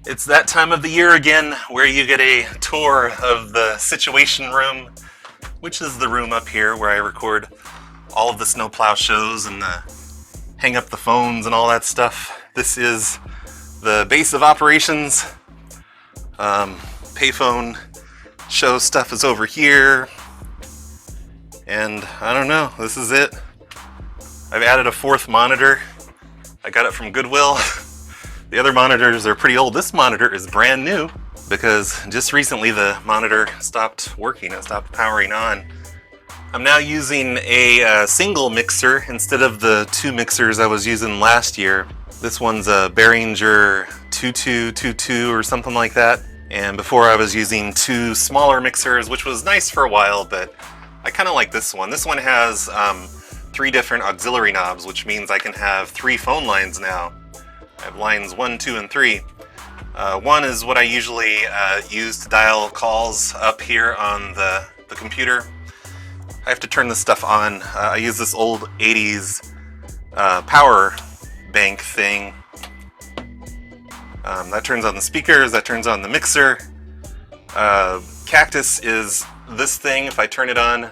It's that time of the year again where you get a tour of the Situation Room, which is the room up here where I record all of the snowplow shows and hang up the phones and all that stuff. This is the base of operations. Payphone show stuff is over here. And I don't know, this is it. I've added a fourth monitor. I got it from Goodwill. The other monitors are pretty old. This monitor is brand new because just recently the monitor stopped working. It stopped powering on. I'm now using a single mixer instead of the two mixers I was using last year. This one's a Behringer 2222 or something like that. And before I was using two smaller mixers, which was nice for a while, but I kind of like this one. This one has 3 different auxiliary knobs, which means I can have 3 phone lines now. I have lines 1, 2, and 3. 1 is what I usually use to dial calls up here on the computer. I have to turn this stuff on. I use this old 80s power bank thing. That turns on the speakers, that turns on the mixer. Cactus is this thing. If I turn it on,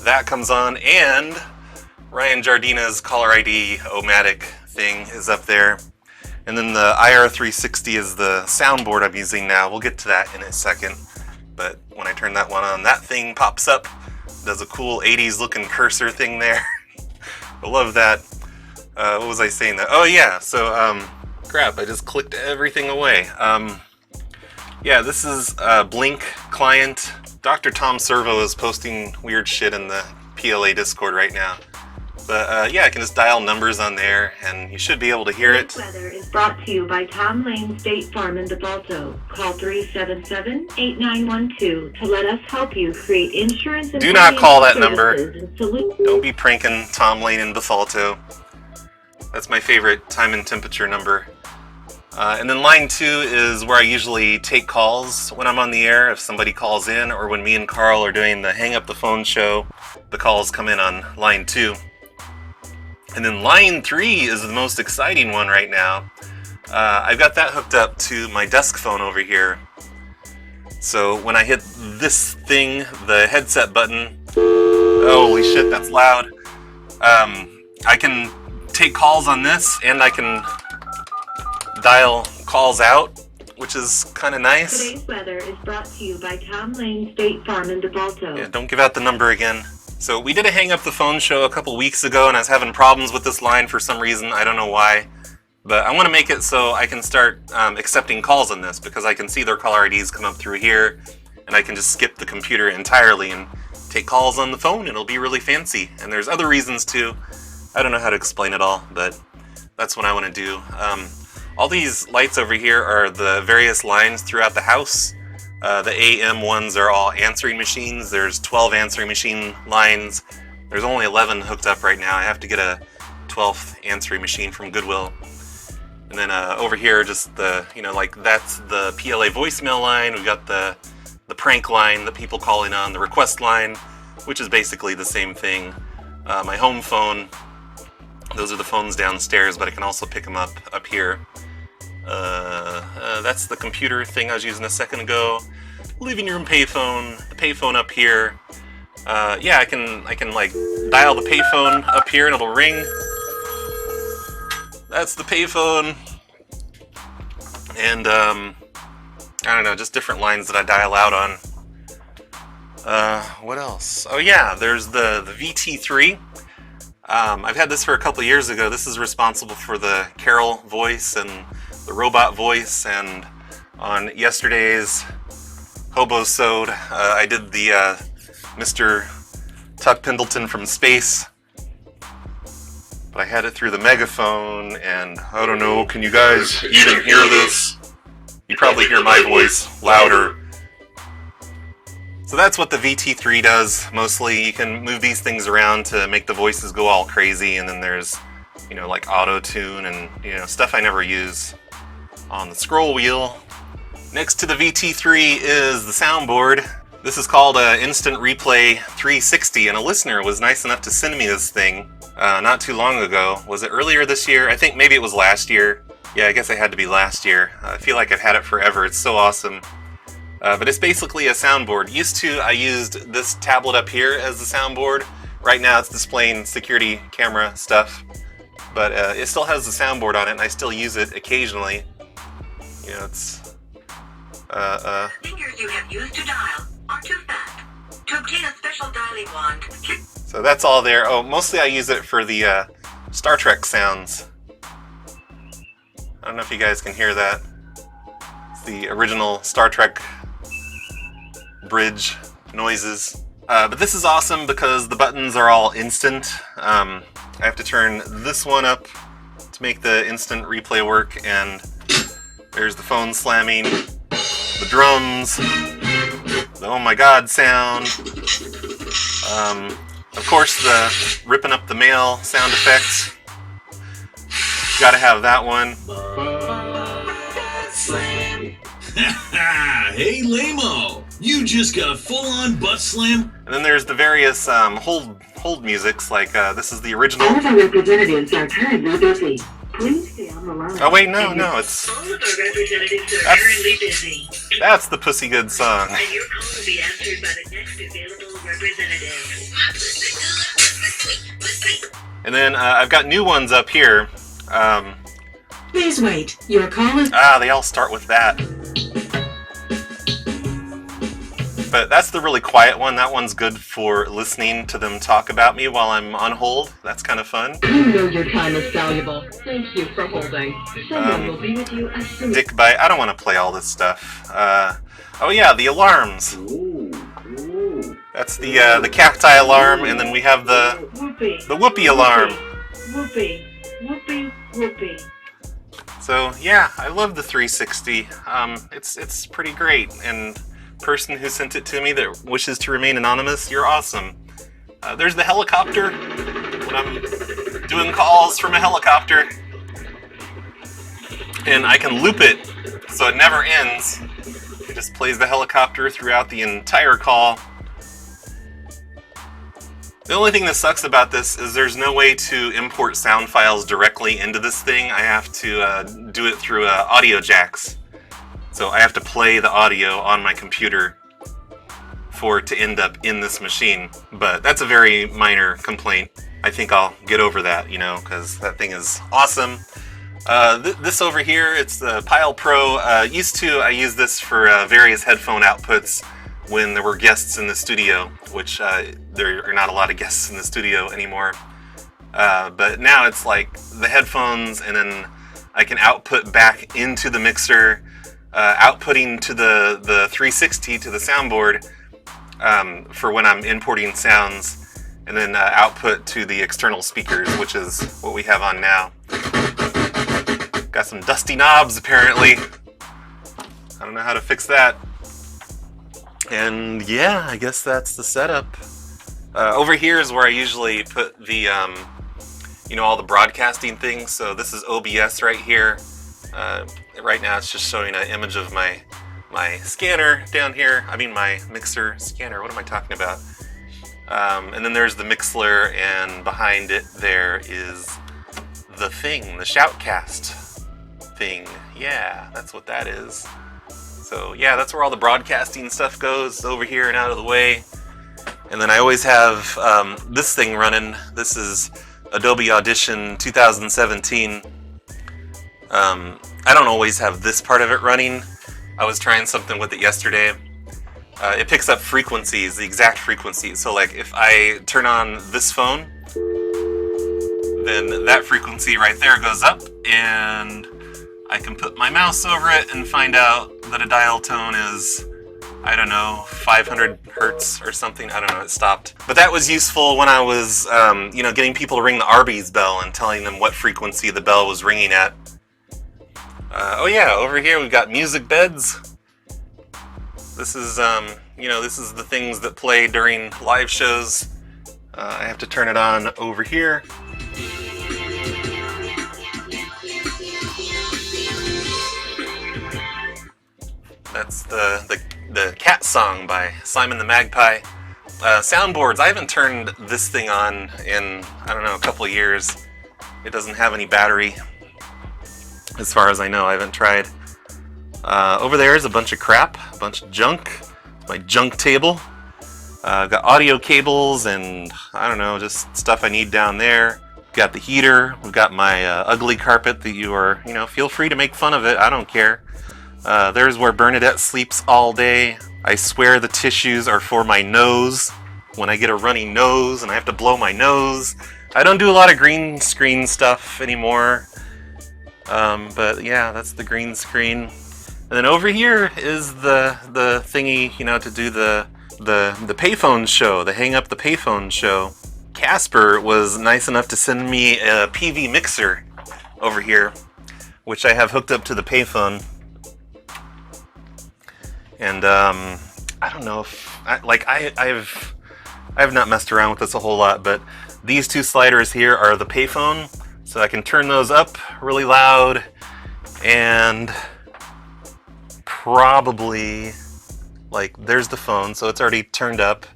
that comes on, and Ryan Jardina's caller ID O-Matic thing is up there. And then the IR360 is the soundboard I'm using now. We'll get to that in a second. But when I turn that one on, that thing pops up. Does a cool 80s looking cursor thing there. I love that. What was I saying? Oh yeah, so crap, I just clicked everything away. Yeah, this is Blink client. Dr. Tom Servo is posting weird shit in the PLA Discord right now. But yeah, I can just dial numbers on there, and you should be able to hear it. This weather is brought to you by Tom Lane State Farm in DeBalto. Call 377-8912 to let us help you create insurance and do not call that number. Don't Don't be pranking Tom Lane in Bethalto. That's my favorite time and temperature number. And then line 2 is where I usually take calls when I'm on the air. If somebody calls in, or when me and Carl are doing the Hang Up the Phone show, the calls come in on line 2. And then line 3 is the most exciting one right now. I've got that hooked up to my desk phone over here. So when I hit this thing, the headset button, holy shit, that's loud. I can take calls on this, and I can dial calls out, which is kind of nice. Today's weather is brought to you by Tom Lane State Farm in DeBalto. Yeah, don't give out the number again. So we did a Hang Up the Phone show a couple weeks ago, and I was having problems with this line for some reason. I don't know why. But I want to make it so I can start accepting calls on this, because I can see their caller IDs come up through here, and I can just skip the computer entirely and take calls on the phone. It'll be really fancy. And there's other reasons too. I don't know how to explain it all, but that's what I want to do. All these lights over here are the various lines throughout the house. The AM ones are all answering machines. There's 12 answering machine lines. There's only 11 hooked up right now. I have to get a 12th answering machine from Goodwill. And then over here, just the, like that's the PLA voicemail line. We've got the prank line, the people calling on, the request line, which is basically the same thing. My home phone, those are the phones downstairs, but I can also pick them up here. That's the computer thing I was using a second ago. Living room payphone, the payphone up here. Yeah, I can like dial the payphone up here and it'll ring. That's the payphone. And I don't know, just different lines that I dial out on. What else? Oh yeah, there's the VT-3. I've had this for a couple years ago. This is responsible for the Carol voice and the robot voice, and on yesterday's Hobo-sode, I did the Mr. Tuck Pendleton from space, but I had it through the megaphone, and I don't know, can you guys even hear this? You probably hear my voice louder. So that's what the VT-3 does, mostly. You can move these things around to make the voices go all crazy, and then there's, like auto-tune and, stuff I never use on the scroll wheel. Next to the VT-3 is the soundboard. This is called Instant Replay 360, and a listener was nice enough to send me this thing not too long ago. Was it earlier this year? I think maybe it was last year. Yeah, I guess it had to be last year. I feel like I've had it forever. It's so awesome. But it's basically a soundboard. I used this tablet up here as the soundboard. Right now it's displaying security camera stuff. But it still has the soundboard on it, and I still use it occasionally. You know, it's... The fingers you have used to dial are too fat. To obtain a special dialing wand, So that's all there. Oh, mostly I use it for the Star Trek sounds. I don't know if you guys can hear that. It's the original Star Trek bridge noises. But this is awesome because the buttons are all instant. I have to turn this one up to make the instant replay work, and there's the phone slamming, the drums, the oh my god sound, of course the ripping up the mail sound effects. Gotta have that one. Hey, Lamo! You just got full-on butt slam? And then there's the various hold musics, like this is the original. All of our representatives are currently busy. Please stay on the line. Oh wait, no, it's all of our representatives are currently busy. that's the Pussy Good song. And your call will be answered by the next available representative. And then I've got new ones up here. Please wait. Your call is... They all start with that. But that's the really quiet one. That one's good for listening to them talk about me while I'm on hold. That's kind of fun. You know your time is valuable. Thank you for holding. Someone will be with you as soon as... Dick bite. I don't want to play all this stuff. Oh yeah, the alarms. That's the cacti alarm, and then we have the whoopee alarm. Whoopee. Whoopee. Whoopee. So yeah, I love the 360. It's pretty great, and person who sent it to me that wishes to remain anonymous, you're awesome. There's the helicopter when I'm doing calls from a helicopter, and I can loop it so it never ends. It just plays the helicopter throughout the entire call. The only thing that sucks about this is there's no way to import sound files directly into this thing. I have to do it through audio jacks. So I have to play the audio on my computer for it to end up in this machine. But that's a very minor complaint. I think I'll get over that, you know, because that thing is awesome. This over here, it's the Pile Pro. I use this for various headphone outputs when there were guests in the studio, which there are not a lot of guests in the studio anymore. But now it's like the headphones, and then I can output back into the mixer, outputting to the 360 to the soundboard for when I'm importing sounds, and then output to the external speakers, which is what we have on now. Got some dusty knobs apparently. I don't know how to fix that. And yeah, I guess that's the setup. Over here is where I usually put the, all the broadcasting things. So this is OBS right here. Right now it's just showing an image of my scanner down here. I mean my mixer scanner. What am I talking about? And then there's the Mixler, and behind it there is the thing, the Shoutcast thing. Yeah, that's what that is. So yeah, that's where all the broadcasting stuff goes, over here and out of the way. And then I always have this thing running. This is Adobe Audition 2017. I don't always have this part of it running. I was trying something with it yesterday. It picks up frequencies, the exact frequencies. So like if I turn on this phone, then that frequency right there goes up, and I can put my mouse over it and find out that a dial tone is, I don't know, 500 hertz or something. I don't know, it stopped. But that was useful when I was, getting people to ring the Arby's bell and telling them what frequency the bell was ringing at. Oh yeah, over here we've got music beds. This is, this is the things that play during live shows. I have to turn it on over here. That's the Cat Song by Simon the Magpie. Soundboards, I haven't turned this thing on in, I don't know, a couple of years. It doesn't have any battery. as far as I know. I haven't tried. Over there is a bunch of crap, a bunch of junk. My junk table. Got audio cables and I don't know, just stuff I need down there. Got the heater. We've got my ugly carpet that you are, feel free to make fun of it. I don't care. There's where Bernadette sleeps all day. I swear the tissues are for my nose. When I get a runny nose and I have to blow my nose. I don't do a lot of green screen stuff anymore. But yeah, that's the green screen. And then over here is the thingy, to do the payphone show, the hang up the payphone show. Casper was nice enough to send me a Peavey mixer over here, which I have hooked up to the payphone. And I don't know if I've not messed around with this a whole lot, but these two sliders here are the payphone, so I can turn those up really loud and probably there's the phone, so it's already turned up.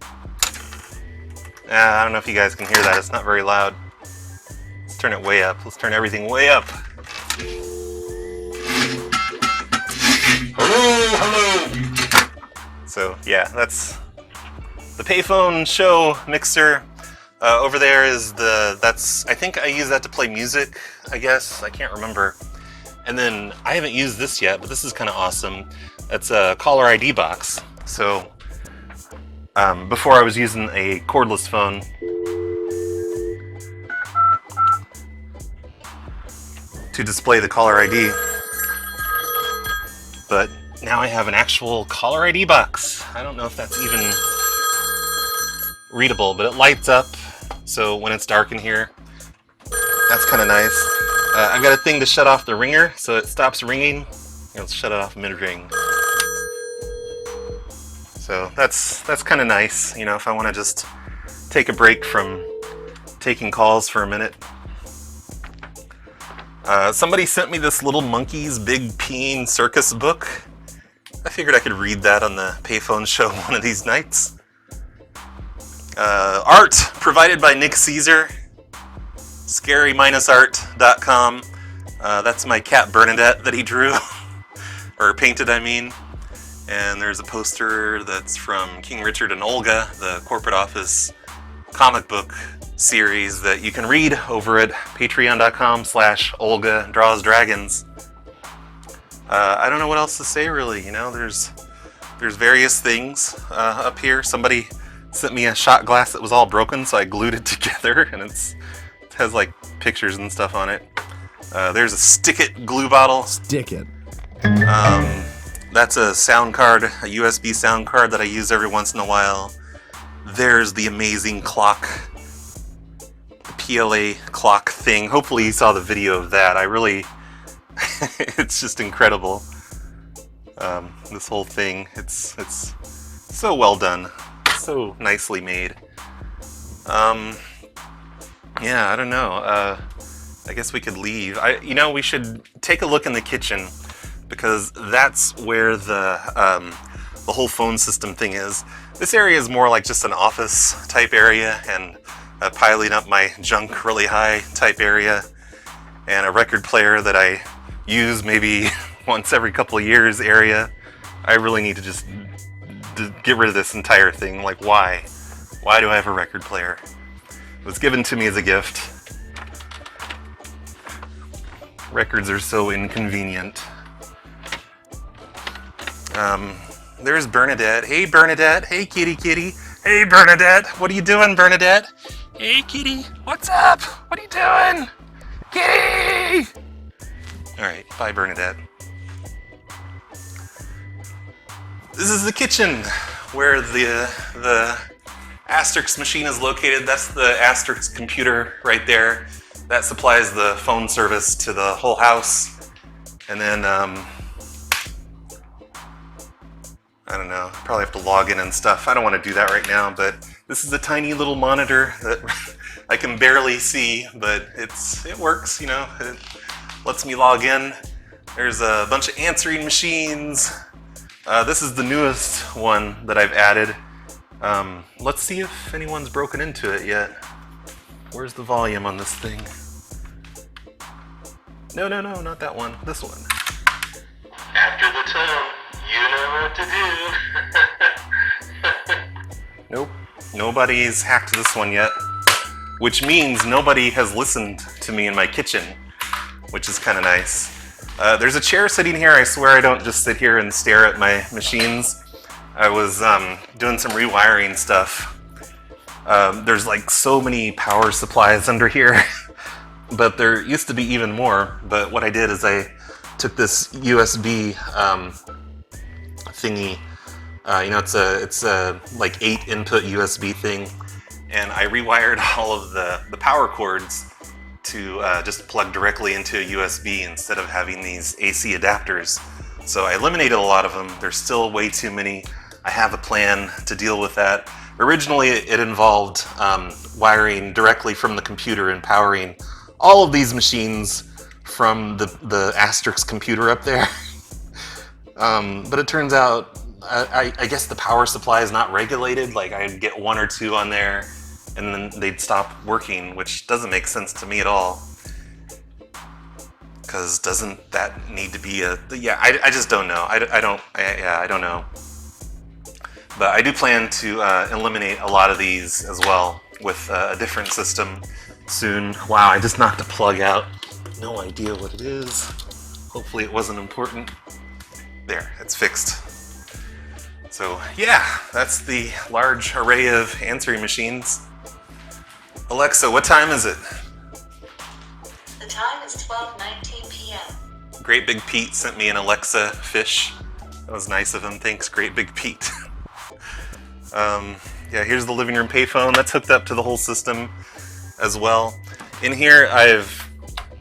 I don't know if you guys can hear that. It's not very loud. Let's turn it way up. Let's turn everything way up. Hello. So yeah, that's the payphone show mixer. Over there is I think I use that to play music, I guess. I can't remember. And then I haven't used this yet, but this is kind of awesome. It's a caller ID box. So before I was using a cordless phone. To display the caller ID. But now I have an actual caller ID box. I don't know if that's even readable, but it lights up. So when it's dark in here, that's kind of nice. I've got a thing to shut off the ringer, so it stops ringing. Let's shut it off mid-ring. So that's kind of nice, if I want to just take a break from taking calls for a minute. Somebody sent me this Little Monkey's Big Peeing Circus book. I figured I could read that on the payphone show one of these nights. Art provided by Nick Caesar. Scary-art.com. That's my cat Bernadette that he drew. Or painted, I mean. And there's a poster that's from King Richard and Olga, the corporate office comic book series that you can read over at patreon.com/Olga Draws Dragons. I don't know what else to say really, there's various things up here. Somebody sent me a shot glass that was all broken, so I glued it together, and it has pictures and stuff on it. There's a Stick-It glue bottle. Stick it. That's a sound card, a USB sound card that I use every once in a while. There's the amazing clock, the PLA clock thing. Hopefully you saw the video of that. It's just incredible. This whole thing, it's so well done, so nicely made. Yeah, I don't know. I guess we could leave. We should take a look in the kitchen, because that's where the whole phone system thing is. This area is more like just an office type area, and piling up my junk really high type area, and a record player that I use maybe once every couple of years area. I really need to just get rid of this entire thing. Why? Why do I have a record player? It was given to me as a gift. Records are so inconvenient. There's Bernadette. Hey, Bernadette. Hey, kitty, kitty. Hey, Bernadette. What are you doing, Bernadette? Hey, kitty. What's up? What are you doing? Kitty! Alright, bye, Bernadette. This is the kitchen where the Asterisk machine is located. That's the Asterisk computer right there. That supplies the phone service to the whole house. And then, I don't know, probably have to log in and stuff. I don't want to do that right now, but this is a tiny little monitor that I can barely see, but it works, It lets me log in. There's a bunch of answering machines. This is the newest one that I've added. Let's see if anyone's broken into it yet. Where's the volume on this thing? No, not that one. This one. After the tone, you know what to do. Nope. Nobody's hacked this one yet. Which means nobody has listened to me in my kitchen, which is kind of nice. There's a chair sitting here. I swear I don't just sit here and stare at my machines. I was doing some rewiring stuff. There's like so many power supplies under here, but there used to be even more. But what I did is I took this USB thingy. It's a like 8 input USB thing, and I rewired all of the power cords to just plug directly into a USB instead of having these AC adapters. So I eliminated a lot of them. There's still way too many. I have a plan to deal with that. Originally it involved wiring directly from the computer and powering all of these machines from the Asterisk computer up there. But it turns out, I guess the power supply is not regulated. Like I'd get 1 or 2 on there and then they'd stop working, which doesn't make sense to me at all. Because doesn't that need to be a... Yeah, I just don't know. I don't know. But I do plan to eliminate a lot of these as well with a different system soon. Wow, I just knocked a plug out. No idea what it is. Hopefully it wasn't important. There, it's fixed. So yeah, that's the large array of answering machines. Alexa, what time is it? The time is 12:19 p.m. Great Big Pete sent me an Alexa fish. That was nice of him. Thanks, Great Big Pete. Yeah, here's the living room payphone. That's hooked up to the whole system as well. In here, I've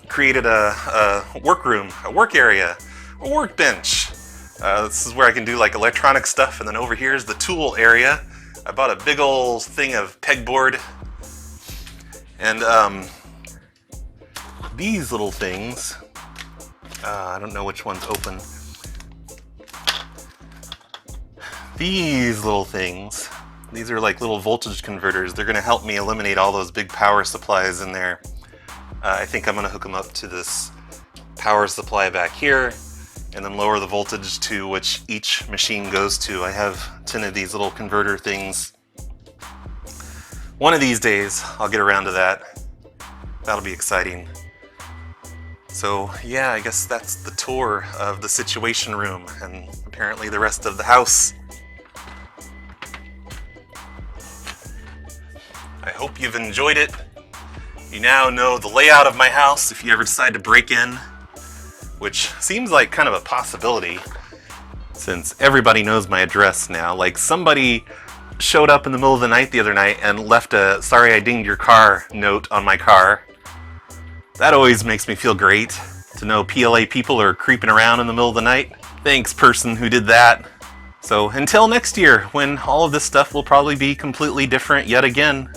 created a workroom, a work area, a workbench. This is where I can do like electronic stuff, and then over here is the tool area. I bought a big old thing of pegboard, and these little things, I don't know which one's open. These little things, these are like little voltage converters. They're gonna help me eliminate all those big power supplies in there. I think I'm gonna hook them up to this power supply back here and then lower the voltage to which each machine goes to. I have 10 of these little converter things. One of these days, I'll get around to that. That'll be exciting. So yeah, I guess that's the tour of the Situation Room and apparently the rest of the house. I hope you've enjoyed it. You now know the layout of my house if you ever decide to break in, which seems like kind of a possibility since everybody knows my address now. Like somebody showed up in the middle of the night the other night and left a "sorry I dinged your car" note on my car. That always makes me feel great to know PLA people are creeping around in the middle of the night. Thanks, person who did that. So until next year, when all of this stuff will probably be completely different yet again.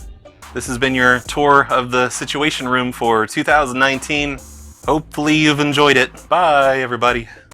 This has been your tour of the Situation Room for 2019. Hopefully you've enjoyed it. Bye, everybody.